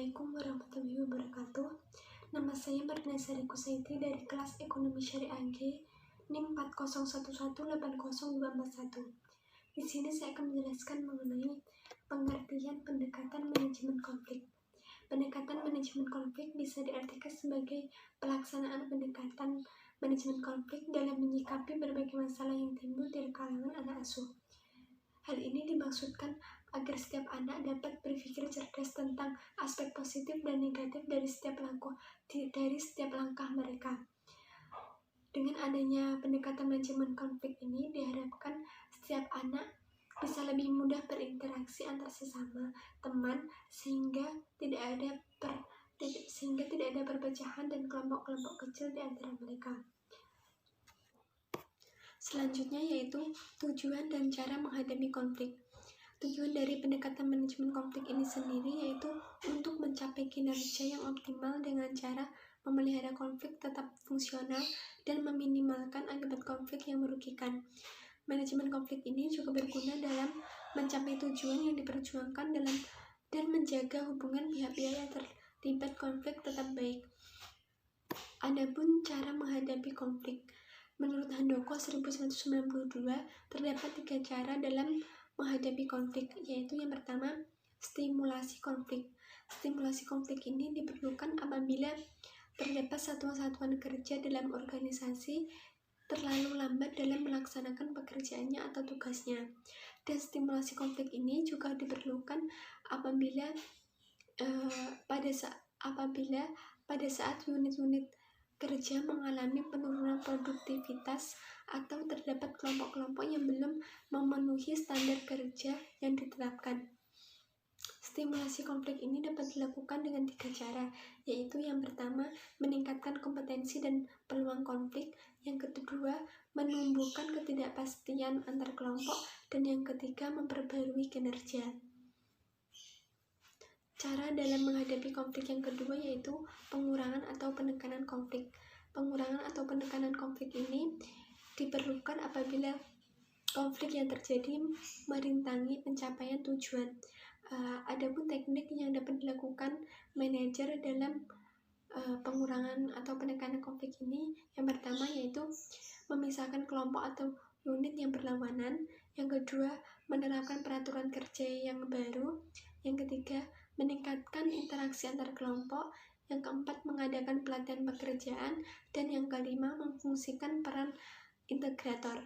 Assalamualaikum warahmatullahi wabarakatuh. Nama saya Marina Sari Kusaiti dari kelas Ekonomi Syariah G, NIM 401180241. Di sini saya akan menjelaskan mengenai pengertian pendekatan manajemen konflik. Pendekatan manajemen konflik bisa diartikan sebagai pelaksanaan pendekatan manajemen konflik dalam menyikapi berbagai masalah yang timbul dari kalangan anak asuh. Hal ini dimaksudkan agar setiap anak dapat berpikir cerdas tentang aspek positif dan negatif dari setiap langkah mereka. Dengan adanya pendekatan manajemen konflik ini diharapkan setiap anak bisa lebih mudah berinteraksi antar sesama teman sehingga tidak ada perpecahan dan kelompok-kelompok kecil di antara mereka. Selanjutnya yaitu tujuan dan cara menghadapi konflik. Tujuan dari pendekatan manajemen konflik ini sendiri yaitu untuk mencapai kinerja yang optimal dengan cara memelihara konflik tetap fungsional dan meminimalkan akibat konflik yang merugikan. Manajemen konflik ini juga berguna dalam mencapai tujuan yang diperjuangkan dan menjaga hubungan pihak-pihak yang terlibat konflik tetap baik. Adapun cara menghadapi konflik. Menurut Handoko 1992, terdapat 3 cara dalam menghadapi konflik, yaitu yang pertama, stimulasi konflik. Stimulasi konflik ini diperlukan apabila terdapat satuan-satuan kerja dalam organisasi terlalu lambat dalam melaksanakan pekerjaannya atau tugasnya. Dan stimulasi konflik ini juga diperlukan apabila pada saat unit-unit kerja mengalami penurunan produktivitas atau terdapat kelompok-kelompok yang belum memenuhi standar kerja yang ditetapkan. Stimulasi konflik ini dapat dilakukan dengan 3 cara, yaitu yang pertama, meningkatkan kompetensi dan peluang konflik, yang kedua, menumbuhkan ketidakpastian antar kelompok, dan yang ketiga, memperbarui kinerja. Cara dalam menghadapi konflik yang kedua yaitu pengurangan atau penekanan konflik. Pengurangan atau penekanan konflik ini diperlukan apabila konflik yang terjadi merintangi pencapaian tujuan. Adapun teknik yang dapat dilakukan manajer dalam pengurangan atau penekanan konflik ini, yang pertama yaitu memisahkan kelompok atau unit yang berlawanan, yang kedua menerapkan peraturan kerja yang baru, yang ketiga meningkatkan interaksi antar kelompok, yang keempat mengadakan pelatihan pekerjaan, dan yang kelima memfungsikan peran integrator.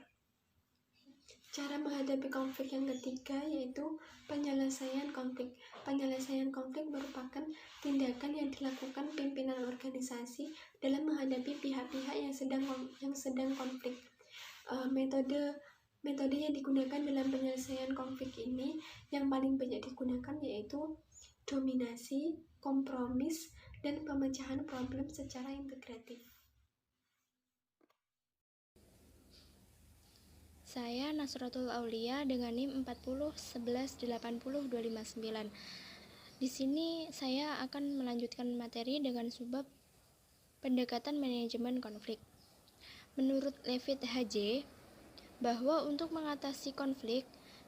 Cara menghadapi konflik yang ketiga yaitu penyelesaian konflik. Penyelesaian konflik merupakan tindakan yang dilakukan pimpinan organisasi dalam menghadapi pihak-pihak yang sedang konflik. Metode yang digunakan dalam penyelesaian konflik ini yang paling banyak digunakan yaitu dominasi, kompromis, dan pemecahan problem secara integratif. Saya Nasratul Aulia dengan NIM 401180259. Di sini saya akan melanjutkan materi dengan subbab pendekatan manajemen konflik. Menurut Levitt H.J., bahwa untuk mengatasi konflik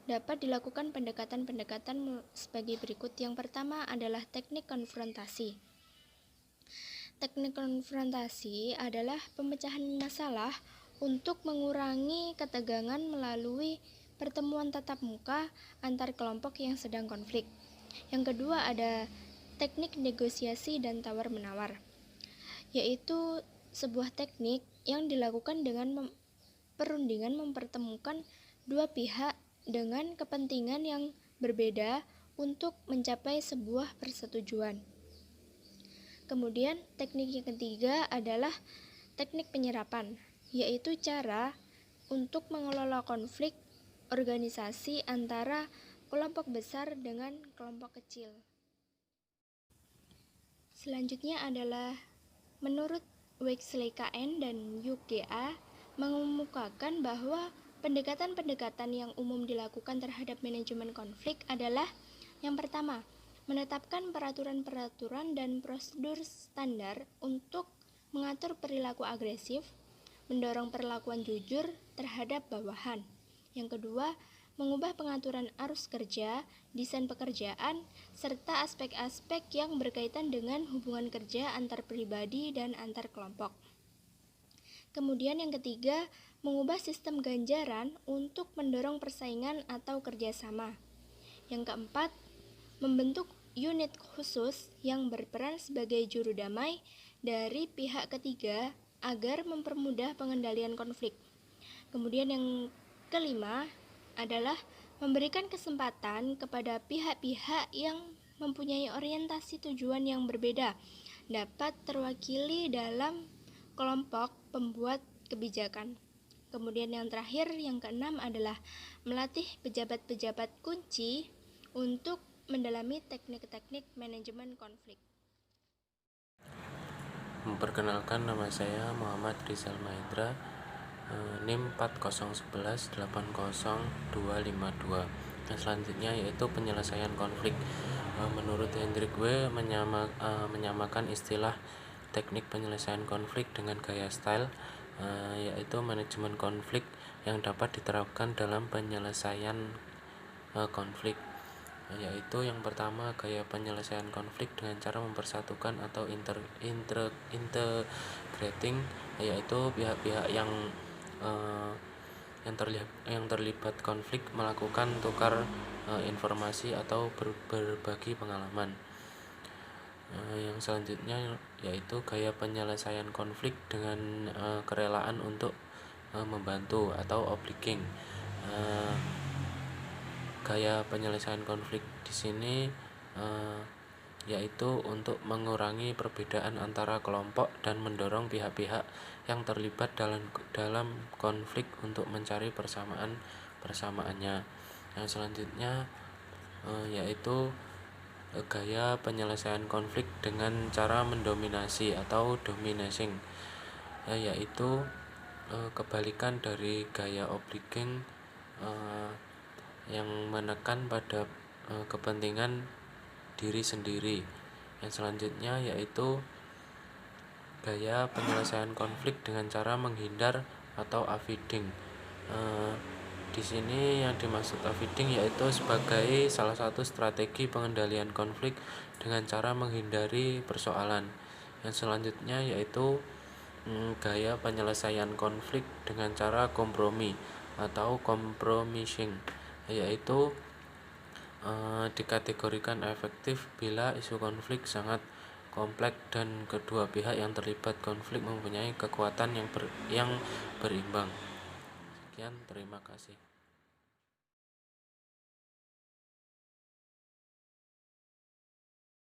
dapat dilakukan pendekatan-pendekatan sebagai berikut. Yang pertama adalah teknik konfrontasi. Teknik konfrontasi adalah pemecahan masalah untuk mengurangi ketegangan melalui pertemuan tatap muka antar kelompok yang sedang konflik. Yang kedua ada teknik negosiasi dan tawar-menawar, yaitu sebuah teknik yang dilakukan dengan perundingan mempertemukan dua pihak dengan kepentingan yang berbeda untuk mencapai sebuah persetujuan. Kemudian teknik yang ketiga adalah teknik penyerapan, yaitu cara untuk mengelola konflik organisasi antara kelompok besar dengan kelompok kecil. Selanjutnya adalah menurut Wexley KN dan UGA mengemukakan bahwa pendekatan-pendekatan yang umum dilakukan terhadap manajemen konflik adalah yang pertama, menetapkan peraturan-peraturan dan prosedur standar untuk mengatur perilaku agresif, mendorong perlakuan jujur terhadap bawahan. Yang kedua, mengubah pengaturan arus kerja, desain pekerjaan, serta aspek-aspek yang berkaitan dengan hubungan kerja antar pribadi dan antar kelompok. Kemudian yang ketiga, mengubah sistem ganjaran untuk mendorong persaingan atau kerjasama. Yang keempat, membentuk unit khusus yang berperan sebagai juru damai dari pihak ketiga agar mempermudah pengendalian konflik. Kemudian yang kelima adalah memberikan kesempatan kepada pihak-pihak yang mempunyai orientasi tujuan yang berbeda dapat terwakili dalam kelompok pembuat kebijakan. Kemudian yang terakhir, yang keenam adalah melatih pejabat-pejabat kunci untuk mendalami teknik-teknik manajemen konflik. Memperkenalkan, nama saya Muhammad Rizal Mahendra, NIM 401180252. Yang selanjutnya yaitu penyelesaian konflik. Menurut Hendrik W. menyamakan istilah teknik penyelesaian konflik dengan gaya style, yaitu manajemen konflik yang dapat diterapkan dalam penyelesaian konflik, yaitu yang pertama, gaya penyelesaian konflik dengan cara mempersatukan atau integrating, yaitu pihak-pihak yang terlibat konflik melakukan tukar informasi atau berbagi pengalaman. Yang selanjutnya yaitu gaya penyelesaian konflik dengan kerelaan untuk membantu atau obliging. Gaya penyelesaian konflik di sini yaitu untuk mengurangi perbedaan antara kelompok dan mendorong pihak-pihak yang terlibat dalam konflik untuk mencari persamaannya. Yang selanjutnya yaitu gaya penyelesaian konflik dengan cara mendominasi atau dominating, yaitu kebalikan dari gaya obliging yang menekan pada kepentingan diri sendiri. Yang selanjutnya yaitu gaya penyelesaian konflik dengan cara menghindar atau avoiding. Di sini yang dimaksud avoiding yaitu sebagai salah satu strategi pengendalian konflik dengan cara menghindari persoalan. Yang selanjutnya yaitu gaya penyelesaian konflik dengan cara kompromi atau compromising, yaitu dikategorikan efektif bila isu konflik sangat kompleks dan kedua pihak yang terlibat konflik mempunyai kekuatan yang berimbang. Sekian, terima kasih.